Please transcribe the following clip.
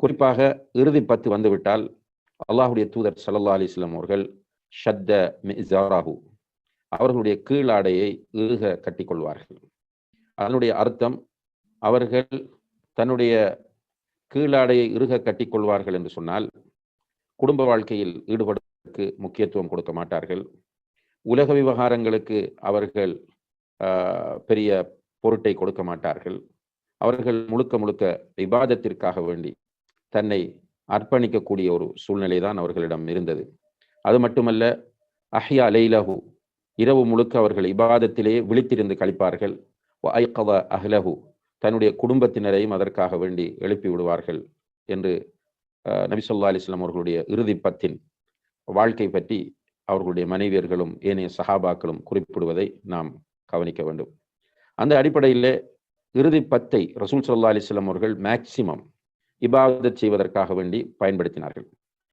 குறிப்பாக இறுதி 10 வந்துவிட்டால் அல்லாஹுடைய தூதர் ஸல்லல்லாஹு அலைஹி வஸல்லம் அவர்கள் ஷத்த மிஸாரஹு, அவர்களுடைய கீழாடையை இறுக கட்டிக்கொள்வார்கள். அதனுடைய அர்த்தம், அவர்கள் தன்னுடைய கீழாடையை இறுக கட்டிக்கொள்வார்கள் என்று சொன்னால், குடும்ப வாழ்க்கையில் ஈடுபடுவதற்கு முக்கியத்துவம் கொடுக்க மாட்டார்கள். உலக விவகாரங்களுக்கு அவர்கள் பெரிய பொருட்டை கொடுக்க மாட்டார்கள். அவர்கள் முழுக்க முழுக்க இபாதத்திற்காக வேண்டி தன்னை அர்ப்பணிக்கக்கூடிய ஒரு சூழ்நிலை தான் அவர்களிடம் இருந்தது. அது மட்டுமல்ல, அஹ்யா லைலஹு, இரவு முழுக்க அவர்கள் இபாதத்திலே விழித்திருந்து கழிப்பார்கள். வ ஐகத அஹ்லஹு, தன்னுடைய குடும்பத்தினரையும் அதற்காக வேண்டி எழுப்பி விடுவார்கள் என்று நபி ஸல்லல்லாஹு அலைஹி வஸல்லம் அவர்களுடைய இறுதி 10 வாழ்க்கை பற்றி அவர்களுடைய மனைவியர்களும் ஏனைய சஹாபாக்களும் குறிப்பிடுவதை நாம் கவனிக்க வேண்டும். அந்த அடிப்படையிலே இறுதி 10 ரசூல் ஸல்லல்லாஹு அலைஹி வஸல்லம் அவர்கள் மேக்சிமம் இபாதத் செய்வதற்காக வேண்டி பயன்படுத்தினார்கள்.